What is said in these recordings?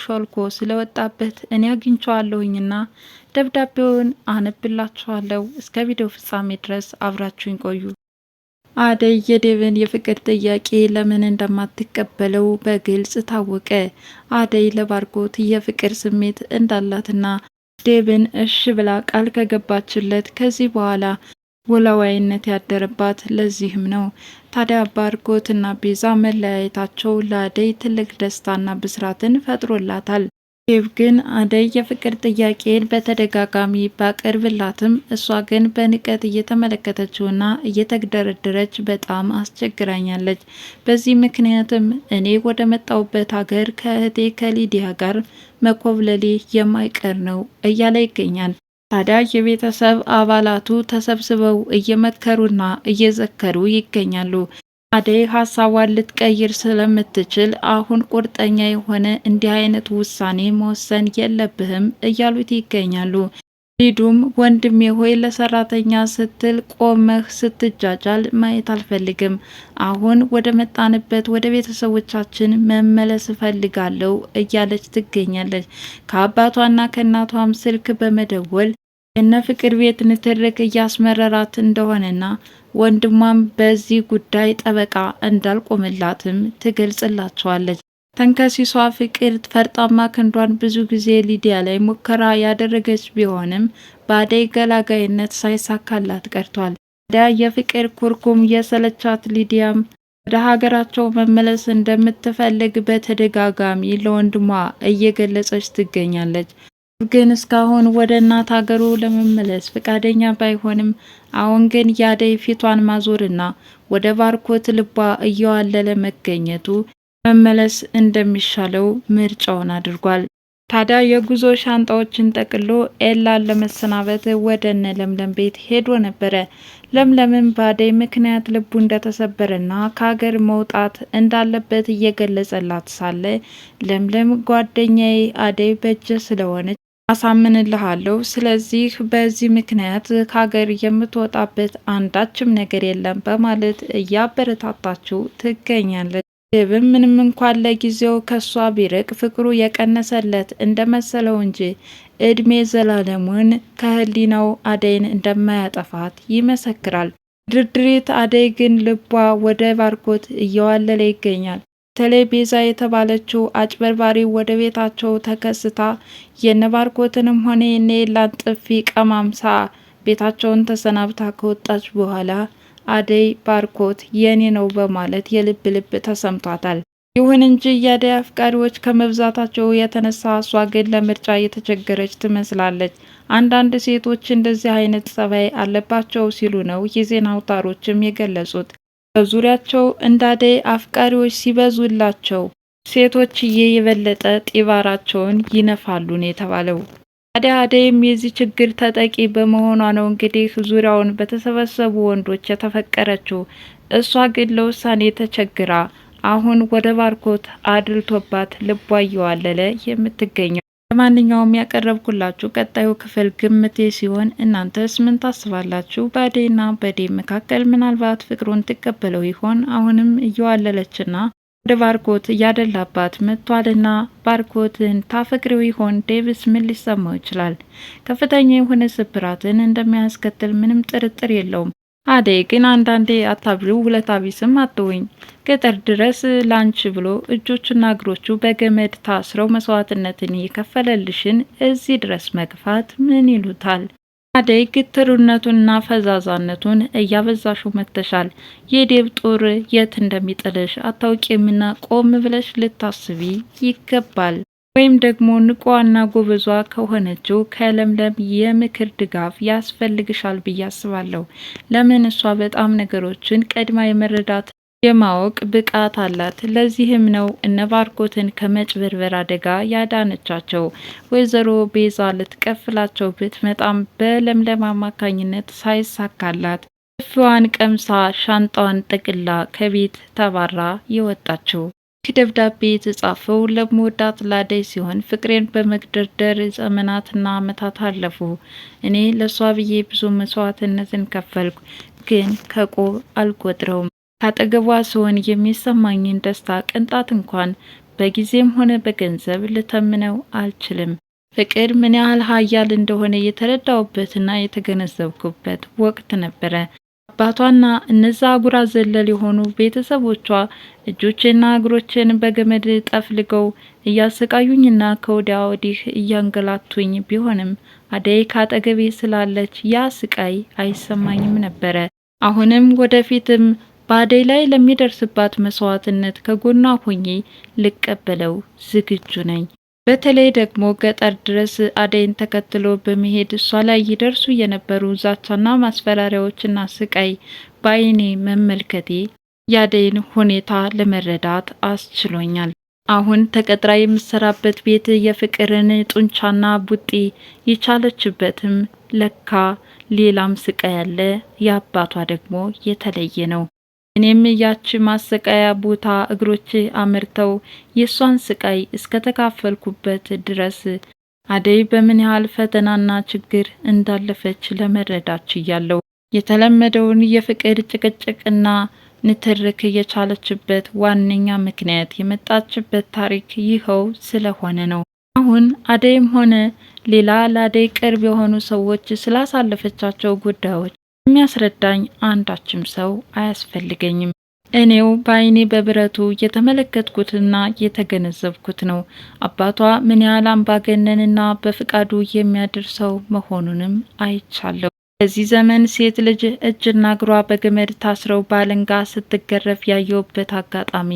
ሾልኮ ስለወጣበት እኔ አግኝቼዋለሁኝና ደብዳቤውን አነብላችኋለሁ። እስከ ቪዲዮ ፍጻሜ ድረስ አብራችሁኝ ቆዩ። አደይ የዴቭን የፍቅር ጥያቄ ለምን እንደማትቀበለው በግልጽ ታወቀ። አደይ ለባርኮት የፍቅር ስሜት እንዳላትና ዴቭን እሽ ብላ ቃል ከገባችለት ከዚህ በኋላ ወላዋይነት ያደረባት ለዚህም ነው። ታዲያ ባርኮትና ቤዛ መለያየታቸው ለአደይ ትልቅ ደስታና ብስራትን ፈጥሮላታል። ዴቭ ግን አደይ የፍቅር ጥያቄን በተደጋጋሚ ባቀርብላትም እሷ ግን በንቀት እየተመለከተችውና እየተግደረደረች በጣም አስቸግራኛለች። በዚህ ምክንያትም እኔ ወደ መጣሁበት ሀገር ከእህቴ ከሊዲያ ጋር መኮብለሌ የማይቀር ነው እያለ ይገኛል። ታዲያ የቤተሰብ አባላቱ ተሰብስበው እየመከሩና እየዘከሩ ይገኛሉ። አደይ ሀሳቧን ልትቀይር ስለምትችል አሁን ቁርጠኛ የሆነ እንዲህ አይነት ውሳኔ መወሰን የለብህም እያሉት ይገኛሉ። ሊዱም ወንድሜ ሆይ ለሰራተኛ ስትል ቆመህ ስትጃጃል ማየት አልፈልግም። አሁን ወደ መጣንበት ወደ ቤተሰቦቻችን መመለስ እፈልጋለሁ እያለች ትገኛለች። ከአባቷና ከእናቷም ስልክ በመደወል የነ ፍቅር ቤት ንትርክ እያስመረራት እንደሆነና ወንድሟም በዚህ ጉዳይ ጠበቃ እንዳልቆምላትም ትገልጽላቸዋለች። ተንከሲሷ ፍቅር ፈርጣማ ክንዷን ብዙ ጊዜ ሊዲያ ላይ ሙከራ ያደረገች ቢሆንም በአደይ ገላጋይነት ሳይሳካላት ቀርቷል። ታዲያ የፍቅር ኩርኩም የሰለቻት ሊዲያም ወደ ሀገራቸው መመለስ እንደምትፈልግ በተደጋጋሚ ለወንድሟ እየገለጸች ትገኛለች። ግን እስካሁን ወደ እናት ሀገሩ ለመመለስ ፈቃደኛ ባይሆንም አሁን ግን የአደይ ፊቷን ማዞርና ወደ ባርኮት ልቧ እየዋለለ መገኘቱ መመለስ እንደሚሻለው ምርጫውን አድርጓል። ታዲያ የጉዞ ሻንጣዎችን ጠቅሎ ኤላን ለመሰናበት ወደ እነ ለምለም ቤት ሄዶ ነበረ። ለምለምን በአደይ ምክንያት ልቡ እንደተሰበረና ከሀገር መውጣት እንዳለበት እየገለጸላት ሳለ ለምለም ጓደኛዬ አደይ በእጅ ስለሆነች አሳምንልሃለሁ። ስለዚህ በዚህ ምክንያት ከሀገር የምትወጣበት አንዳችም ነገር የለም በማለት እያበረታታችው ትገኛለች። ዴቭም ምንም እንኳን ለጊዜው ከሷ ቢርቅ ፍቅሩ የቀነሰለት እንደመሰለው እንጂ እድሜ ዘላለሙን ከህሊናው አደይን እንደማያጠፋት ይመሰክራል። ድርድሪት አደይ ግን ልቧ ወደ ባርኮት እየዋለለ ይገኛል። በተለይ ቤዛ የተባለችው አጭበርባሪ ወደ ቤታቸው ተከስታ የነባርኮትንም ሆነ የኔላን ጥፊ ቀማምሳ ቤታቸውን ተሰናብታ ከወጣች በኋላ አደይ ባርኮት የኔ ነው በማለት የልብ ልብ ተሰምቷታል። ይሁን እንጂ የአደይ አፍቃሪዎች ከመብዛታቸው የተነሳ እሷ ግን ለምርጫ የተቸገረች ትመስላለች። አንዳንድ ሴቶች እንደዚህ አይነት ጸባይ አለባቸው ሲሉ ነው የዜና አውታሮችም የገለጹት። በዙሪያቸው እንዳደይ አፍቃሪዎች ሲበዙላቸው ሴቶችዬ የበለጠ ጢባራቸውን ይነፋሉ ነው የተባለው። ታዲያ አደይም የዚህ ችግር ተጠቂ በመሆኗ ነው እንግዲህ ዙሪያውን በተሰበሰቡ ወንዶች የተፈቀረችው። እሷ ግን ለውሳኔ ተቸግራ አሁን ወደ ባርኮት አድልቶባት ልቧ እየዋለለ የምትገኘው። ለማንኛውም ያቀረብኩላችሁ ቀጣዩ ክፍል ግምቴ ሲሆን እናንተስ ምን ታስባላችሁ? በአደይና በዴቭ መካከል ምናልባት ፍቅሩን ትቀበለው ይሆን? አሁንም እየዋለለችና ወደ ባርኮት እያደላባት መጥቷልና ባርኮትን ታፈቅሪው ይሆን? ዴቭስ ምን ሊሰማው ይችላል? ከፍተኛ የሆነ ስብራትን እንደሚያስከትል ምንም ጥርጥር የለውም። አደይ ግን አንዳንዴ አታብሪው ውለታ ቢስም አትወኝ። ገጠር ድረስ ላንች ብሎ እጆቹና እግሮቹ በገመድ ታስረው መስዋዕትነትን የከፈለልሽን እዚህ ድረስ መግፋት ምን ይሉታል? አደይ ግትርነቱንና ፈዛዛነቱን እያበዛሹ መጥተሻል። የዴቭ ጦር የት እንደሚጥልሽ አታውቂምና ቆም ብለሽ ልታስቢ ይገባል። ወይም ደግሞ ንቋና ጎበዟ ከሆነችው ከለምለም የምክር ድጋፍ ያስፈልግሻል ብዬ አስባለሁ። ለምን እሷ በጣም ነገሮችን ቀድማ የመረዳት የማወቅ ብቃት አላት። ለዚህም ነው እነ ባርኮትን ከመጭበርበር አደጋ ያዳነቻቸው። ወይዘሮ ቤዛ ልትቀፍላቸው ብትመጣም በለምለም አማካኝነት ሳይሳካላት ፍዋን ቀምሳ ሻንጣዋን ጠቅላ ከቤት ተባራ የወጣችው። ይህ ደብዳቤ የተጻፈው ለመወዳት ላደይ ሲሆን ፍቅሬን በመግደርደር ዘመናትና ዓመታት አለፉ። እኔ ለሷ ብዬ ብዙ መስዋዕትነትን ከፈልኩ፣ ግን ከቆብ አልቆጥረውም። ካጠገቧ ስሆን የሚሰማኝን ደስታ ቅንጣት እንኳን በጊዜም ሆነ በገንዘብ ልተምነው አልችልም። ፍቅር ምን ያህል ኃያል እንደሆነ የተረዳውበትና የተገነዘብኩበት ወቅት ነበረ። አባቷና እነዛ አጉራ ዘለል የሆኑ ቤተሰቦቿ እጆቼና እግሮቼን በገመድ ጠፍልገው እያሰቃዩኝና ከወዲያ ወዲህ እያንገላቱኝ ቢሆንም አደይ ካጠገቤ ስላለች ያ ስቃይ አይሰማኝም ነበረ። አሁንም ወደፊትም በአደይ ላይ ለሚደርስባት መስዋዕትነት ከጎኗ ሆኜ ልቀበለው ዝግጁ ነኝ። በተለይ ደግሞ ገጠር ድረስ አደይን ተከትሎ በመሄድ እሷ ላይ ይደርሱ የነበሩ ዛቻና ማስፈራሪያዎችና ስቃይ በዓይኔ መመልከቴ የአደይን ሁኔታ ለመረዳት አስችሎኛል። አሁን ተቀጥራ የምትሰራበት ቤት የፍቅርን ጡንቻና ቡጢ የቻለችበትም ለካ ሌላም ስቃይ ያለ፣ የአባቷ ደግሞ የተለየ ነው። እኔም ያቺ ማሰቃያ ቦታ እግሮቼ አመርተው የሷን ስቃይ እስከተካፈልኩበት ድረስ አደይ በምን ያህል ፈተናና ችግር እንዳለፈች ለመረዳት ችያለሁ። የተለመደውን የፍቅር ጭቅጭቅና ንትርክ የቻለችበት ዋነኛ ምክንያት የመጣችበት ታሪክ ይኸው ስለሆነ ነው። አሁን አደይም ሆነ ሌላ ለአደይ ቅርብ የሆኑ ሰዎች ስላሳለፈቻቸው ጉዳዮች የሚያስረዳኝ አንዳችም ሰው አያስፈልገኝም። እኔው በዓይኔ በብረቱ የተመለከትኩትና የተገነዘብኩት ነው። አባቷ ምን ያህል አምባገነንና በፍቃዱ የሚያደርሰው መሆኑንም አይቻለሁ። በዚህ ዘመን ሴት ልጅ እጅና እግሯ በገመድ ታስረው ባለንጋ ስትገረፍ ያየውበት አጋጣሚ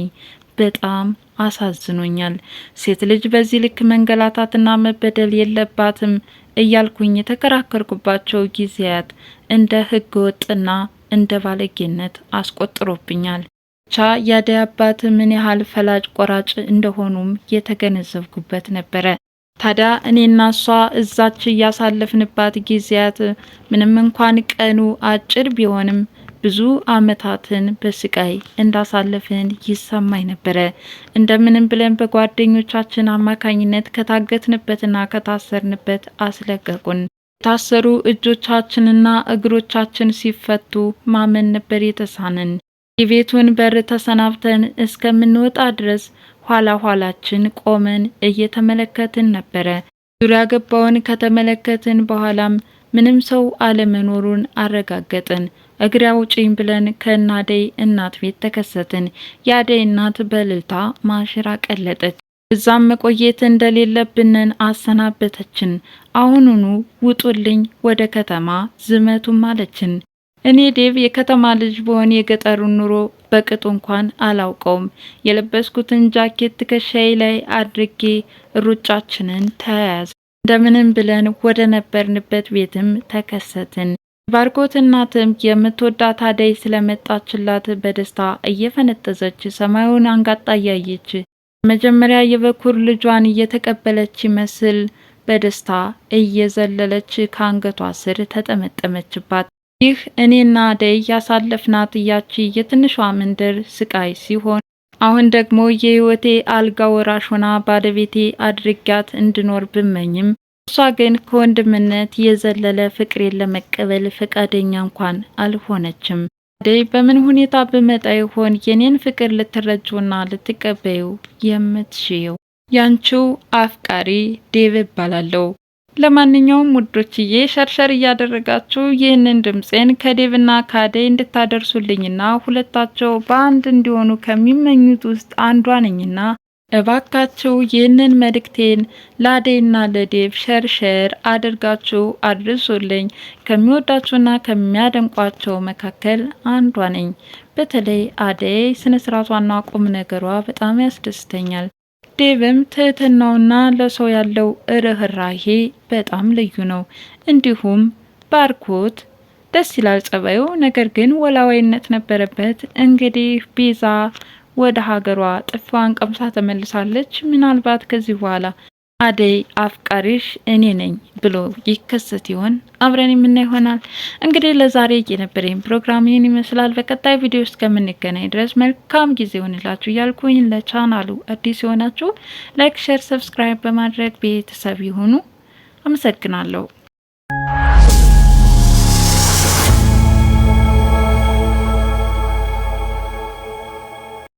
በጣም አሳዝኖኛል። ሴት ልጅ በዚህ ልክ መንገላታትና መበደል የለባትም እያልኩኝ የተከራከርኩባቸው ጊዜያት እንደ ሕገ ወጥና እንደ ባለጌነት አስቆጥሮብኛል። ብቻ የአደይ አባት ምን ያህል ፈላጭ ቆራጭ እንደሆኑም የተገነዘብኩበት ነበረ። ታዲያ እኔና እሷ እዛች ያሳለፍንባት ጊዜያት ምንም እንኳን ቀኑ አጭር ቢሆንም ብዙ አመታትን በስቃይ እንዳሳለፍን ይሰማኝ ነበረ። እንደምንም ብለን በጓደኞቻችን አማካኝነት ከታገትንበትና ከታሰርንበት አስለቀቁን። የታሰሩ እጆቻችንና እግሮቻችን ሲፈቱ ማመን ነበር የተሳነን። የቤቱን በር ተሰናብተን እስከምንወጣ ድረስ ኋላ ኋላችን ቆመን እየተመለከትን ነበረ። ዙሪያ ገባውን ከተመለከትን በኋላም ምንም ሰው አለመኖሩን አረጋገጥን። እግሬ አውጪኝ ብለን ከአደይ እናት ቤት ተከሰትን። የአደይ እናት በእልልታ ማሽራ ቀለጠች። እዛም መቆየት እንደሌለብንን አሰናበተችን። አሁኑኑ ውጡልኝ፣ ወደ ከተማ ዝመቱም አለችን። እኔ ዴቭ የከተማ ልጅ በሆን የገጠሩን ኑሮ በቅጡ እንኳን አላውቀውም። የለበስኩትን ጃኬት ትከሻዬ ላይ አድርጌ ሩጫችንን ተያያዝ። እንደምንም ብለን ወደ ነበርንበት ቤትም ተከሰትን። ባርኮት እናትም የምትወዳት አደይ ስለመጣችላት በደስታ እየፈነጠዘች ሰማዩን አንጋጣ እያየች መጀመሪያ የበኩር ልጇን እየተቀበለች ይመስል በደስታ እየዘለለች ከአንገቷ ስር ተጠመጠመችባት። ይህ እኔና አደይ ያሳለፍናት ያቺ የትንሿ መንደር ስቃይ ሲሆን አሁን ደግሞ የህይወቴ አልጋ ወራሽ ሆና ባለቤቴ አድርጊያት እንድኖር ብመኝም እሷ ግን ከወንድምነት የዘለለ ፍቅሬን ለመቀበል ፈቃደኛ እንኳን አልሆነችም። አደይ በምን ሁኔታ ብመጣ ይሆን የኔን ፍቅር ልትረጁና ልትቀበዩ የምትሽየው? ያንቺው አፍቃሪ ዴቭ እባላለሁ። ለማንኛውም ውዶችዬ ሸርሸር እያደረጋችሁ ይህንን ድምጼን ከዴቭና ከአደይ እንድታደርሱልኝና ሁለታቸው በአንድ እንዲሆኑ ከሚመኙት ውስጥ አንዷ ነኝና እባካችሁ ይህንን መልእክቴን ለአደይና ለዴቭ ሸርሸር አድርጋችሁ አድርሱልኝ። ከሚወዳችሁና ከሚያደንቋቸው መካከል አንዷ ነኝ። በተለይ አደይ ስነ ስርዓቷና ቁም ነገሯ በጣም ያስደስተኛል። ዴቭም ትህትናውና ለሰው ያለው ርህራሄ በጣም ልዩ ነው። እንዲሁም ባርኮት ደስ ይላል ጸባዩ፣ ነገር ግን ወላዋይነት ነበረበት። እንግዲህ ቤዛ ወደ ሀገሯ ጥፋን ቀምሳ ተመልሳለች። ምናልባት ከዚህ በኋላ አደይ አፍቃሪሽ እኔ ነኝ ብሎ ይከሰት ይሆን? አብረን የምናይ ይሆናል። እንግዲህ ለዛሬ የነበረኝ ፕሮግራም ይህን ይመስላል። በቀጣይ ቪዲዮ ውስጥ ከምንገናኝ ድረስ መልካም ጊዜ ሆንላችሁ እያልኩኝ ለቻናሉ አዲስ የሆናችሁ ላይክ፣ ሼር፣ ሰብስክራይብ በማድረግ ቤተሰብ ይሁኑ። አመሰግናለሁ።